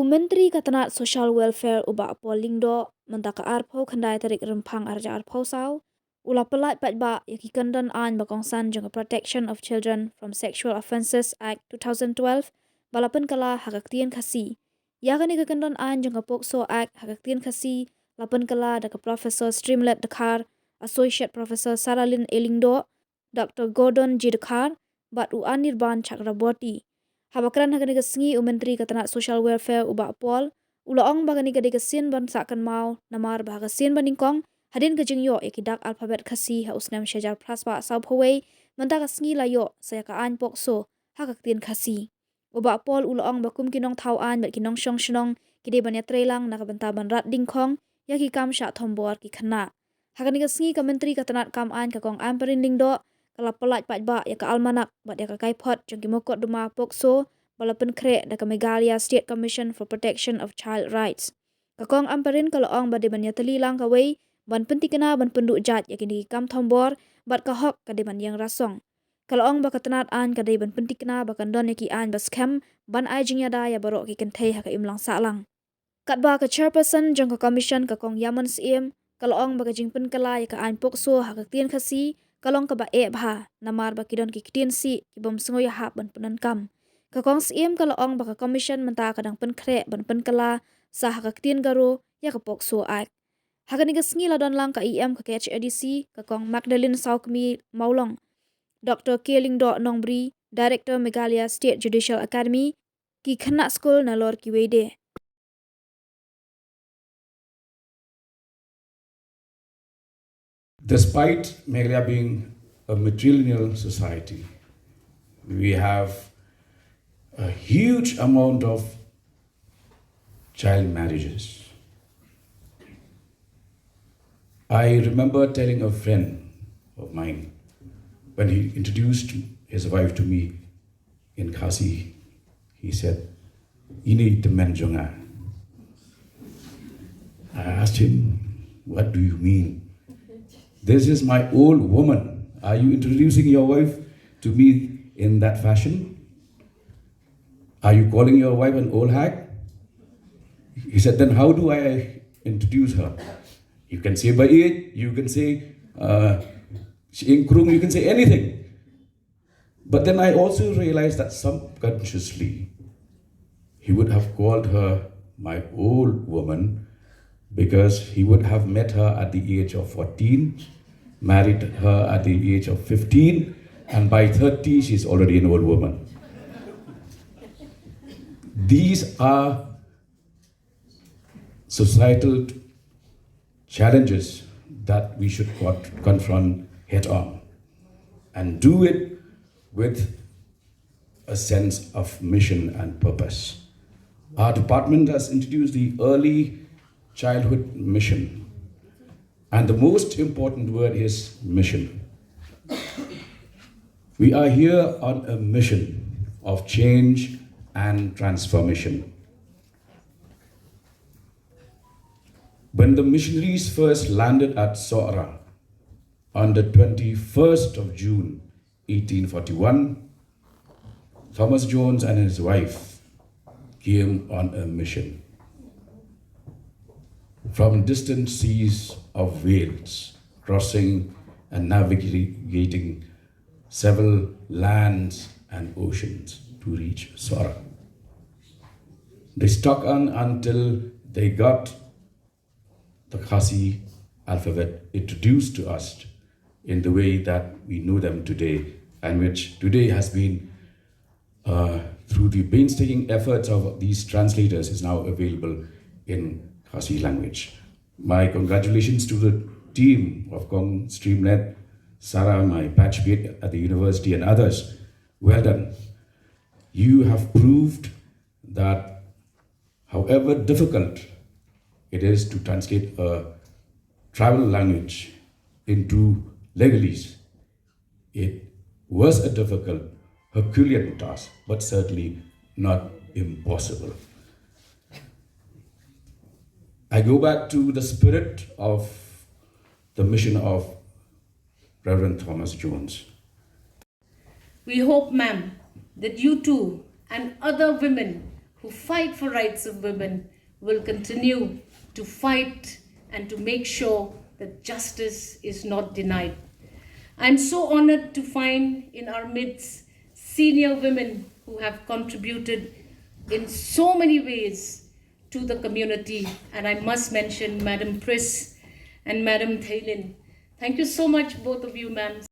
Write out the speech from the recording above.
Menteri Katanat Social Welfare uba polling do mentaka arpo khandai tarik rempang arja arpo sau ula pelat patba yaki kandan an bakongsan jong Protection of Children from Sexual Offences Act 2012 balapan kala hakaktien khasi yakani kandan an jong Pokso Act hakaktien khasi lapan kala da Professor Streamlet Dakar Associate Professor Saralyn Elingdo Dr. Gordon G. Dakar bat u anirban chakraborty Habakran hagani kesengi Menteri Katanat Social Welfare uba pol ulaong bagani gade kesin ban sakan mau namar bahaga sin baningkong hadin kejing yo ikidak alfabet kasi ha usnam syajar praspa sab hawai menta kesengi layo saya ka an pokso hakaktin kasi uba pol ulaong bakum kinong tauan bat kinong syong shnong kide banya trelang nak benta ban rat dingkong yaki kam sya thombor ki Khynnah hagani kesengi ka Menteri Katanat kam an ka kong amperin lingdo kalau pelat patba ya ke almanak bat ya ke kaipot jongki mokot duma pokso balapan krek da ke Meghalaya State Commission for Protection of Child Rights. Kakong amparin kalau ong bade ban ya telilang kawai ban pentikena ban penduk jat ya kini kam thombor bat ka hok kade ban yang rasong. Kalau ong ba katanat an kade ban pentikena bakan don ya ki an bas kem ban ai jing ya da ya barok ki kentei ha ka imlang salang. Kat ba ke chairperson jong ke commission kakong yaman siem kalau ong ba ka jing pen kala ya ka an pokso ha ka tien khasi kalong ka ba bha namar ba kidon ki kitin si ki bom sengoy ha ban penan kam kakong siem kalau ong ba ka commission menta kadang pen kre ban pen kala sa ha ka kitin garo ya ka pokso ak hagani ga sngi la don lang ka em ka HADC kakong Magdalene Kmie maulong Dr. Keling Do Nongbri Director Meghalaya State Judicial Academy ki Khynnah School na lor ki wede Despite Meghalaya being a matrilineal society, we have a huge amount of child marriages. I remember telling a friend of mine when he introduced his wife to me in Khasi, he said, "Ini teman jonga." I asked him, "What do you mean? This is my old woman. Are you introducing your wife to me in that fashion? Are you calling your wife an old hag?" He said, "Then how do I introduce her? You can say by age, you can say you can say anything." But then I also realized that subconsciously he would have called her my old woman because he would have met her at the age of 14, married her at the age of 15, and by 30 she's already an old woman. These are societal challenges that we should confront head on and do it with a sense of mission and purpose. Our department has introduced the early childhood mission, and the most important word is mission. We are here on a mission of change and transformation. When the missionaries first landed at Sohra on the 21st of June 1841, Thomas Jones and his wife came on a mission. From distant seas of Wales, crossing and navigating several lands and oceans to reach Sohra. They stuck on until they got the Khasi alphabet introduced to us in the way that we know them today, and which today has been, through the painstaking efforts of these translators, is now available in Khasi language. My congratulations to the team of Kong Streamnet, Sarah, my batchmate at the university, and others. Well done. You have proved that however difficult it is to translate a tribal language into legalese, it was a difficult Herculean task, but certainly not impossible. I go back to the spirit of the mission of Reverend Thomas Jones. We hope, ma'am, that you too and other women who fight for rights of women will continue to fight and to make sure that justice is not denied. I'm so honored to find in our midst senior women who have contributed in so many ways to the community, and I must mention Madam Pris and Madam Thailin. Thank you so much, both of you, ma'am.